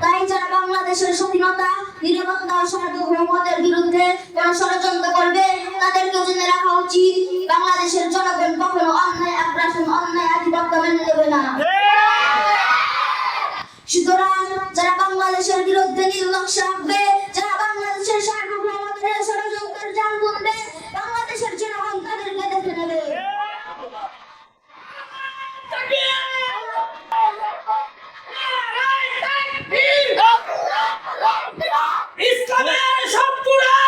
তাই যারা বাংলাদেশের স্বাধীনতা, নিরাপত্তা ও সার্বভৌমত্বের বিরুদ্ধে কোন ষড়যন্ত্র করবে তাদেরকে জেনে রাখা উচিত বাংলাদেশের জনগণ কখনো অন্যায় আগ্রাসন, অন্যায় আধিপত্য মেনে নেবে না। সুতরাং যারা বাংলাদেশের বিরুদ্ধে নীল নকশা আঁকবে, যারা বাংলাদেশের সার্বভৌমত্বের ষড়যন্ত্রের জাল বুনবে, বাংলাদেশের জনগণ তাদেরকে দেখে নেবে। ইসলামের শত্রুরা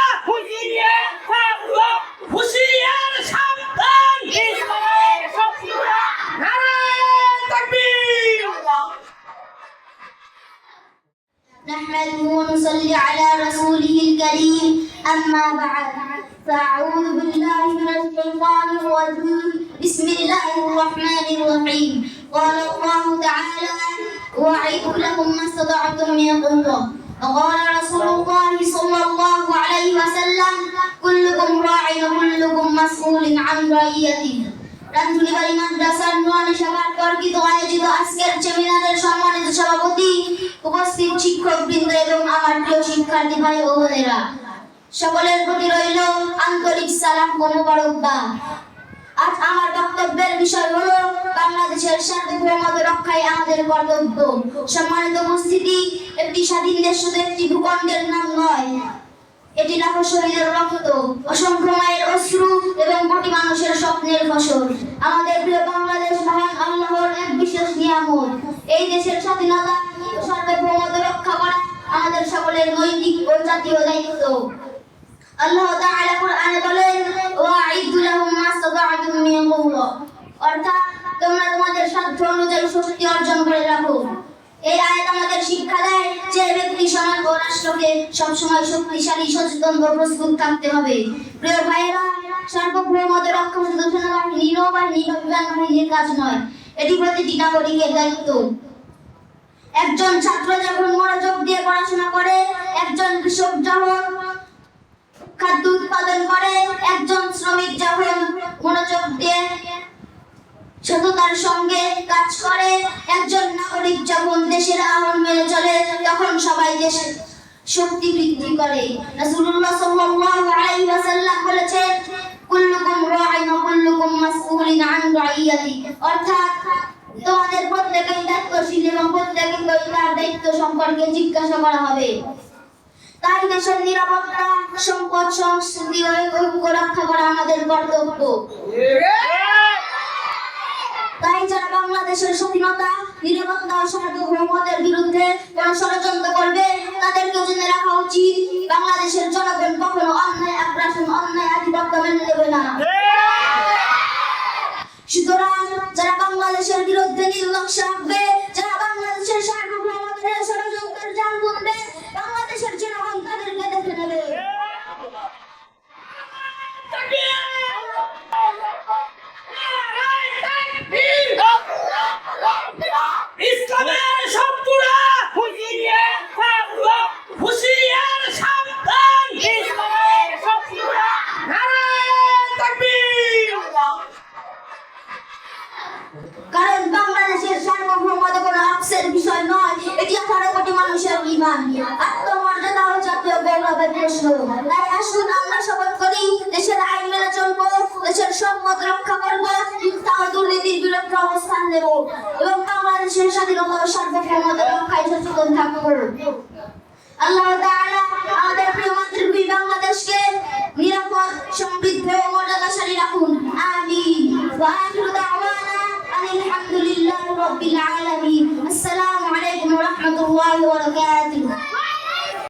হুঁশিয়ার সাবধান, ইসলামের শত্রুরা নারায়ে তাকবীর। نحمده ونصلي على رسوله الكريم أما بعد فأعوذ بالله من الشيطان الرجيم بسم الله الرحمن الرحيم قال الله تعالى وأعدوا لهم ما استطعتم من قوة وقال رسول الله صلى الله عليه وسلم كلكم راع وكلكم مسؤول عن رعيته। রামধুলিবাড়ি মাদ্রাসার নুরানি শাখার তর্কিত আয়োজিত আজকের সেমিনারের সম্মানিত সভাপতি, উপস্থিত শিক্ষকবৃন্দ এবং আমার প্রিয় শিক্ষার্থী ভাই ও বোনেরা, সকলের প্রতি রইল আন্তরিক সালাম ও মোবারকবাদ। আজ আমার বক্তব্যের বিষয় হলো বাংলাদেশের সার্বভৌমত্ব রক্ষায় আমাদের কর্তব্য। সম্মানিত উপস্থিতি, একটি স্বাধীন দেশ শুধু একটি ভূখণ্ডের নাম নয়, এটি লাখো শহীদের রক্ত, অসংখ্য মায়ের অশ্রু এবং কোটি মানুষের স্বপ্নের ফসল। আমাদের প্রিয় বাংলাদেশ মহান আল্লাহর এক বিশেষ নিয়ামত। এই দেশের স্বাধীনতা ও সার্বভৌমত্ব রক্ষা করা আমাদের সকলের নৈতিক ও জাতীয় দায়িত্ব। আল্লাহ তাআলা কুরআনে বলেন ওয়া'ইদু লাহুম মাসতা'তুম মিন কুওয়া, অর্থাৎ তোমরা তোমাদের সাধ্য অনুযায়ী শক্তি অর্জন করে রাখো। এই আয়াত আমাদের শিক্ষা দেয় যে ব্যক্তি সমাজ ও রাষ্ট্রকে সবসময় শক্তিশালী, সচেতন ও প্রস্তুত থাকতে হবে। প্রিয় ভাইয়েরা, সার্বভৌমত্ব রক্ষা শুধু সেনাবাহিনী, নৌবাহিনী বা বিমান বাহিনীর কাজ নয়, এটি প্রতিটি নাগরিকের দায়িত্ব। একজন ছাত্র যখন মনোযোগ দিয়ে পড়াশোনা করে, একজন কৃষক যখন খাদ্য উৎপাদন করে, একজন শ্রমিক যখন মনোযোগ দিয়ে সততার সঙ্গে কাজ করে, একজন নাগরিক যখন দেশের আইন মেনে চলে, তখন সবাই দেশের শক্তি বৃদ্ধি করে। রাসূলুল্লাহ সাল্লাল্লাহু আলাইহি ওয়াসাল্লাম বলেছেন কুল্লুকুম রা'ইন ওয়া কুল্লুকুম মাসউলিন আন রা'ইয়াতি, অর্থাৎ তোমাদের প্রত্যেকেই দায়িত্বশীল এবং প্রত্যেকেই তার দায়িত্ব সম্পর্কে জিজ্ঞাসা করা হবে। তাই দেশের নিরাপত্তা, সম্পদ, সংস্কৃতি ও ঐক্য রক্ষা করা আমাদের কর্তব্য। তাই যারা বাংলাদেশের স্বাধীনতা, নিরাপত্তা ও সার্বভৌমত্বের বিরুদ্ধে কোন ষড়যন্ত্র করবে তাদেরকে জেনে রাখা উচিত বাংলাদেশের জনগণ কখনো অন্যায় আগ্রাসন, অন্যায় আধিপত্য মেনে নেবে না। সুতরাং যারা বাংলাদেশের বিরুদ্ধে নীল নকশা আঁকবে, যারা বাংলাদেশের সার্বভৌমত্বের ষড়যন্ত্রের জাল বুনবে, বাংলাদেশের জনগণ তাদেরকে দেখে নেবে। ইসলামের শত্রুরা হুঁশিয়ার সাবধান, ইসলামের শত্রুরা নারায়ে তাকবীর। কারণ বাংলাদেশের সার্বভৌমত্ব কোনো আফসোসের বিষয় নয়, এটি 18 কোটি মানুষের ঈমান, আত্মমর্যাদা ও জাতীয় গৌরবের প্রশ্ন। তাই আসুন আমরা শপথ করি দেশের আইন মেনে চলবো, দেশের সম্পদ রক্ষা করবো, হিংসা ও দুর্নীতির বিরুদ্ধে অবস্থান নেব এবং বাংলাদেশের স্বাধীনতা ও সার্বভৌমত্ব রক্ষায় সচেতন থাকবো। আল্লাহ তাআলা